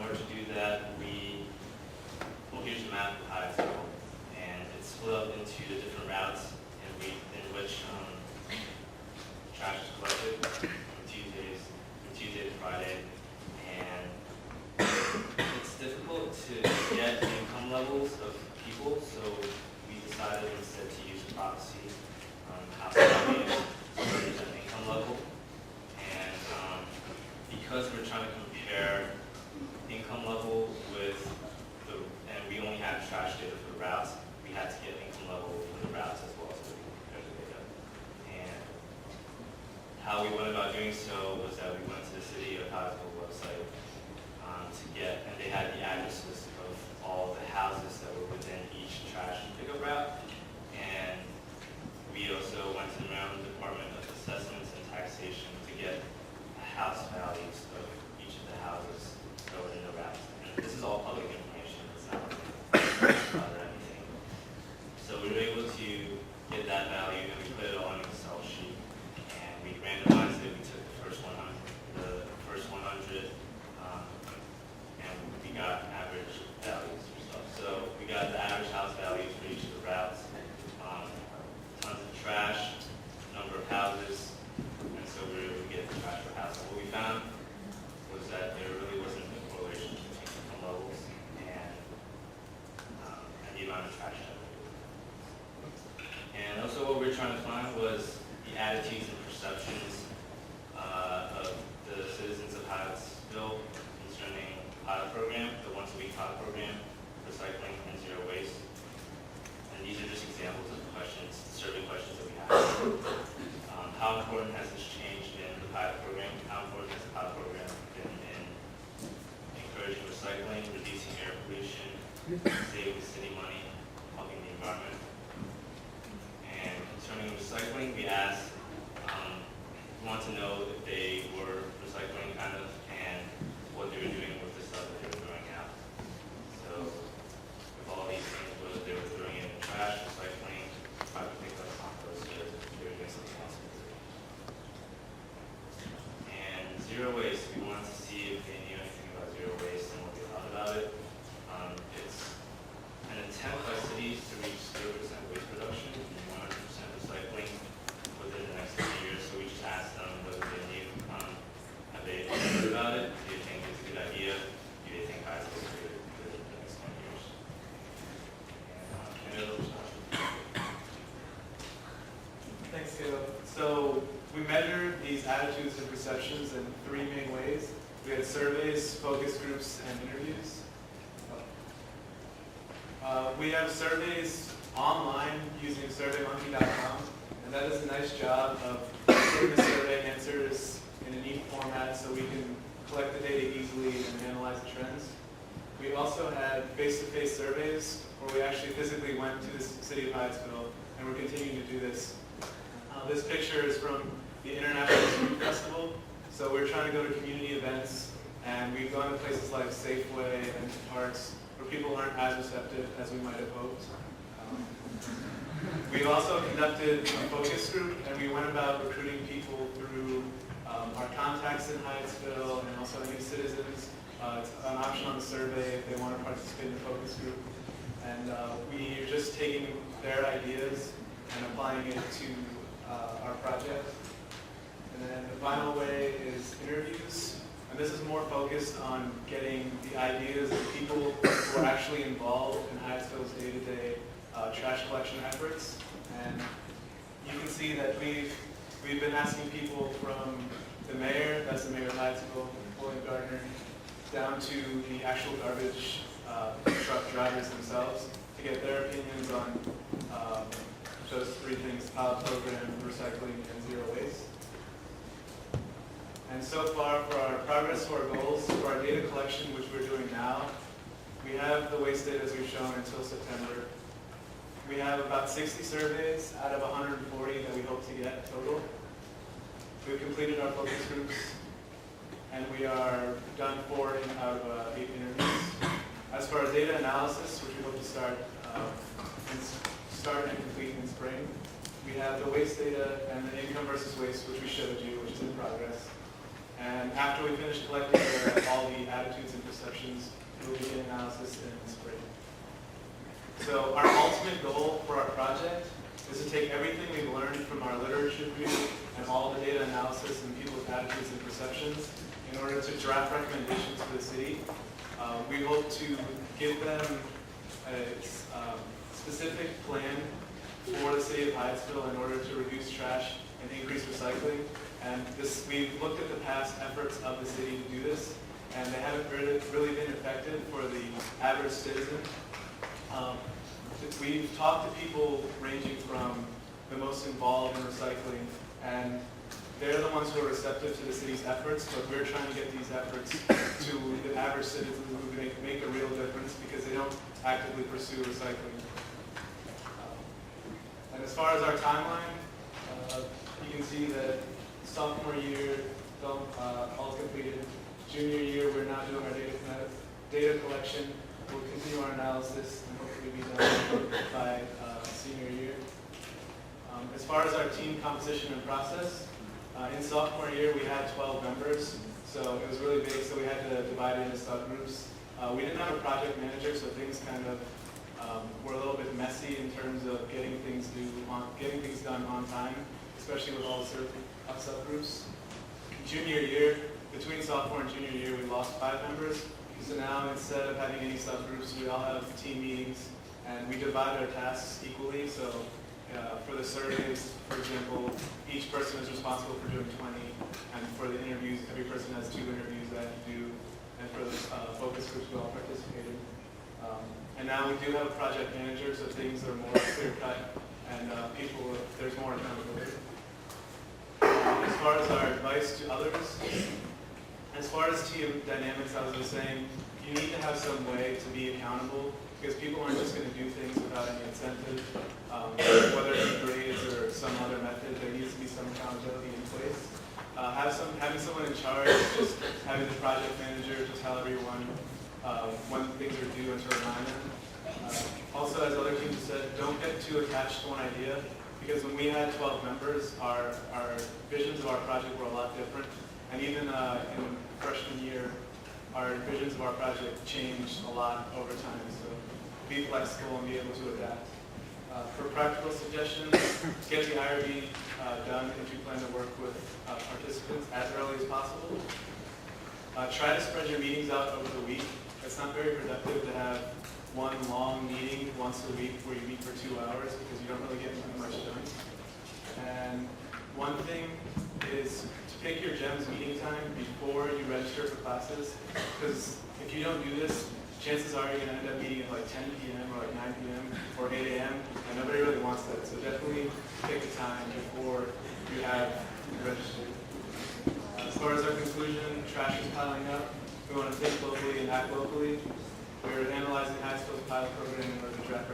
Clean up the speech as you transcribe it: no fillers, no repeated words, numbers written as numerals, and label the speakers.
Speaker 1: order to do that, well, here's the map of Hyattsville, and it's split up into the different routes in which trash is collected from Tuesday to Friday, and it's difficult to get income levels of people, so we decided instead to use prophecy, house values, to represent income level, and because we're trying to compare income level with and we only had trash data for the routes, we had to get income level for the routes as well, so we can compare the data. And how we went about doing so was that we went to the City of Hyattsville website to get, and they had the addresses of all the houses that were within each trash pickup route. And we also went to the Maryland Department of Assessments and Taxation to get house values of each of the houses that were in the routes. And this is all public information. It's not or anything. So we were able to get that value and we put it all in an Excel sheet. And we randomized it. We took the first 100, and we got average values for stuff. So we got the average house values for each of the routes, tons of trash, number of houses, and so we were able to get the trash per house. And what we found was that there really wasn't a correlation between income levels and the amount of trash generated. And also what we were trying to find was the attitudes and perceptions of the citizens of Hyattsville concerning the pilot program, the once-a-week pilot program, recycling and zero waste. And these are just examples of questions, survey questions that we have. How important has this changed in the pilot program? How important has the pilot program been in encouraging recycling, reducing air pollution, saving city money, helping the environment? And concerning recycling, we asked, we want to know if they were recycling kind of and what they were doing with the stuff that they were throwing out. So with all these things, whether they were throwing it in trash, recycling, private pickup, compost, they were doing something else with it. And zero waste, we wanted to see if they knew anything about zero waste and what they thought about it. It's an intent by cities to reach 0% waste reduction and 100% recycling within the next 3 years. So we just asked them whether they knew. Have they heard about it? Do you think it's a good idea? Do they think Hyattsville is good for the next 10 years? And any other questions?
Speaker 2: Thanks, Caleb. So we measured these attitudes and perceptions in 3 main ways. We had surveys, focus groups, and interviews. We have surveys online using surveymonkey.com, and that does a nice job of putting the survey answers in a neat format so we can collect the data easily and analyze the trends. We also had face-to-face surveys where we actually physically went to the City of Hyattsville, and we're continuing to do this. This picture is from the International Street Festival. So we're trying to go to community events, and we've gone to places like Safeway and parks where people aren't as receptive as we might have hoped. We also conducted a focus group, and we went about recruiting people through our contacts in Hyattsville and also any citizens. It's an option on the survey if they want to participate in the focus group. And we are just taking their ideas and applying it to our project. And then the final way is interviews. And this is more focused on getting the ideas of people who are actually involved in Hyattsville's day-to-day trash collection efforts. And you can see that we've been asking people from the mayor, that's the mayor of Hyattsville, William Gardner, down to the actual garbage truck drivers themselves to get their opinions on those 3 things: pilot program, recycling, and zero waste. And so far, for our progress to our goals, for our data collection, which we're doing now, we have the waste data as we've shown until September. We have about 60 surveys out of 140 that we hope to get total. We've completed our focus groups, and we are done 4 out of 8 interviews. As for our data analysis, which we hope to start and complete in spring, we have the waste data and the income versus waste, which we showed you, which is in progress. And after we finish collecting all the attitudes and perceptions in the spring. So our ultimate goal for our project is to take everything we've learned from our literature review and all the data analysis and people's attitudes and perceptions in order to draft recommendations to the city. We hope to give them a specific plan for the city of Hyattsville in order to reduce trash and increase recycling. And we've looked at the past efforts of the city to do this, and they haven't really been effective for the average citizen. We've talked to people ranging from the most involved in recycling, and they're the ones who are receptive to the city's efforts, but we're trying to get these efforts to the average citizens who make a real difference because they don't actively pursue recycling. And as far as our timeline, you can see that sophomore year, all completed. Junior year, we're now doing our data collection. We'll continue our analysis and hopefully be done by senior year. As far as our team composition and process, in sophomore year we had 12 members, so it was really big, so we had to divide it into subgroups. We didn't have a project manager, so things kind of were a little bit messy in terms of getting things done on time, especially with all the subgroups. Junior year, between sophomore and junior year, we lost 5 members. So now, instead of having any subgroups, we all have team meetings, and we divide our tasks equally. So for the surveys, for example, each person is responsible for doing 20, and for the interviews, every person has 2 interviews that they do, and for the focus groups, we all participated. And now we do have a project manager, so things are more clear-cut, and there's more accountability. As far as our advice to others, as far as team dynamics, I was just saying, you need to have some way to be accountable because people aren't just going to do things without any incentive. Whether it be grades or some other method, there needs to be some accountability in place. Having someone in charge, just having the project manager to tell everyone when things are due and to remind them. Also, as other teams have said, don't get too attached to one idea because when we had 12 members, our visions of our project were a lot different. And even in freshman year, our visions of our project changed a lot over time. So be flexible and be able to adapt. For practical suggestions, get the IRB done if you plan to work with participants as early as possible. Try to spread your meetings out over the week. It's not very productive to have one long meeting once a week where you meet for 2 hours because you don't really get much done. And one thing is to pick your GEMS meeting time before you register for classes, because if you don't do this, chances are you're going to end up meeting at like 10 p.m. or like 9 p.m. or 8 a.m. and nobody really wants that. So definitely pick a time before you have registered. As far as our conclusion, trash is piling up. We want to think locally and act locally. We're analyzing Hyattsville's pilot program in order to draft